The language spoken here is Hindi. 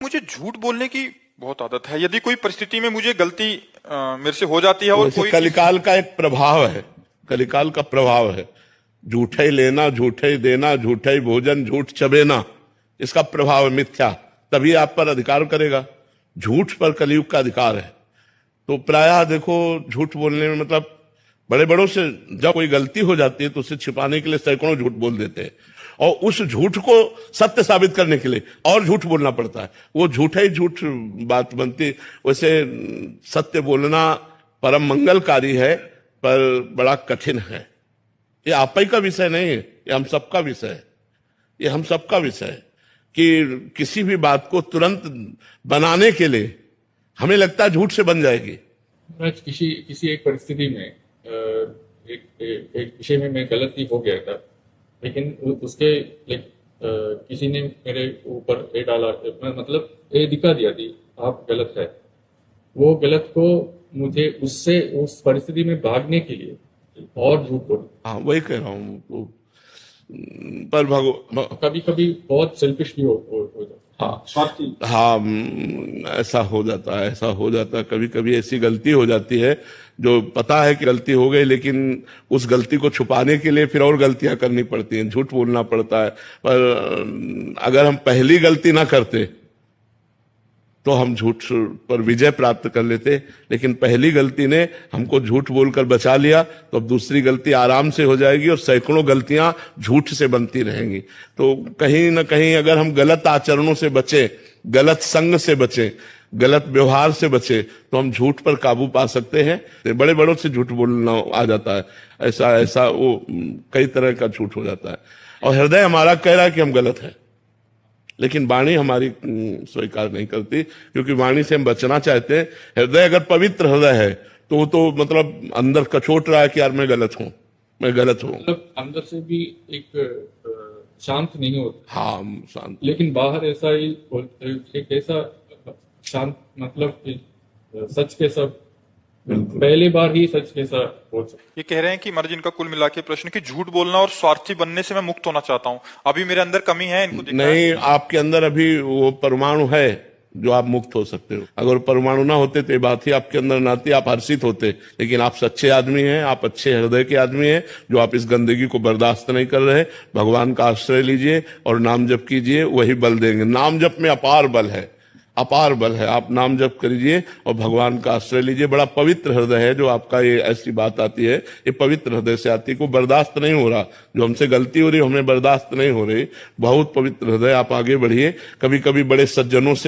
मुझे झूठ बोलने की बहुत आदत है। यदि कोई परिस्थिति में मुझे गलती मेरे से हो जाती है और वैसे कोई कलिकाल का एक प्रभाव है, कलिकाल का प्रभाव है। झूठे ही लेना, झूठे ही देना, झूठे ही भोजन, झूठ चबेना, इसका प्रभाव है मिथ्या। तभी आप पर अधिकार करेगा। झूठ पर कलयुग का अधिकार है। तो प्रायः देखो, झूठ बोलने में मतलब बड़े बड़ों से जब कोई गलती हो जाती है तो उसे छिपाने के लिए सैकड़ों झूठ बोल देते हैं, और उस झूठ को सत्य साबित करने के लिए और झूठ बोलना पड़ता है। वो झूठा ही झूठ बात बनती। वैसे सत्य बोलना परम मंगलकारी है, पर बड़ा कठिन है। ये आप ही का विषय नहीं है, ये हम सबका विषय है। ये हम सबका विषय है कि किसी भी बात को तुरंत बनाने के लिए हमें लगता है झूठ से बन जाएगी। मैं किसी एक परिस्थिति में एक विषय में मैं गलती हो गया था, लेकिन उसके किसी ने मेरे ऊपर ये डाला, मतलब ये दिखा दिया थी आप गलत है। वो गलत को मुझे उससे उस परिस्थिति में भागने के लिए और झूठ बोला। हाँ, वही कह रहा हूँ। पर कभी कभी बहुत सेल्फिश भी हो जाता। हाँ, ऐसा हो जाता है, ऐसा हो जाता है। कभी कभी ऐसी गलती हो जाती है जो पता है कि गलती हो गई, लेकिन उस गलती को छुपाने के लिए फिर और गलतियां करनी पड़ती हैं, झूठ बोलना पड़ता है। पर अगर हम पहली गलती ना करते तो हम झूठ पर विजय प्राप्त कर लेते, लेकिन पहली गलती ने हमको झूठ बोलकर बचा लिया, तो अब दूसरी गलती आराम से हो जाएगी और सैकड़ों गलतियां झूठ से बनती रहेंगी। तो कहीं ना कहीं अगर हम गलत आचरणों से बचे, गलत संग से बचे, गलत व्यवहार से बचे, तो हम झूठ पर काबू पा सकते हैं। बड़े बड़ों से झूठ बोलना आ जाता है, ऐसा ऐसा वो कई तरह का झूठ हो जाता है। और हृदय हमारा कह रहा है कि हम गलत हैं, लेकिन वाणी हमारी स्वीकार नहीं करती, क्योंकि वाणी से हम बचना चाहते हैं। हृदय अगर पवित्र हृदय है तो वो तो मतलब अंदर कचोट रहा है कि यार मैं गलत हूं, मैं गलत हूं। मतलब अंदर से भी एक शांत नहीं होता। हाँ, शांत। लेकिन बाहर ऐसा ही एक ऐसा शांत, मतलब कि सच के सब पहली बार ही सच के साथ बोल सकते। ये कह रहे हैं कि महाराज इनका कुल मिला के प्रश्न कि झूठ बोलना और स्वार्थी बनने से मैं मुक्त होना चाहता हूँ। अभी मेरे अंदर कमी है, इनको दिखता है। नहीं, आपके अंदर अभी वो परमाणु है जो आप मुक्त हो सकते हो। अगर परमाणु ना होते तो ये बात ही आपके अंदर ना आती, आप हर्षित होते। लेकिन आप सच्चे आदमी हैं, आप अच्छे हृदय के आदमी हैं, जो आप इस गंदगी को बर्दाश्त नहीं कर रहे। भगवान का आश्रय लीजिए और नाम जप कीजिए, वही बल देंगे। नाम जप में अपार बल है, अपार बल है। आप नाम जप करिए और भगवान का आश्रय लीजिए। बड़ा पवित्र हृदय है जो आपका, ये ऐसी बात आती है, ये पवित्र हृदय से आती है। को बर्दाश्त नहीं हो रहा, जो हमसे गलती हो रही हमें बर्दाश्त नहीं हो रही। बहुत पवित्र हृदय, आप आगे बढ़िए। कभी कभी बड़े सज्जनों से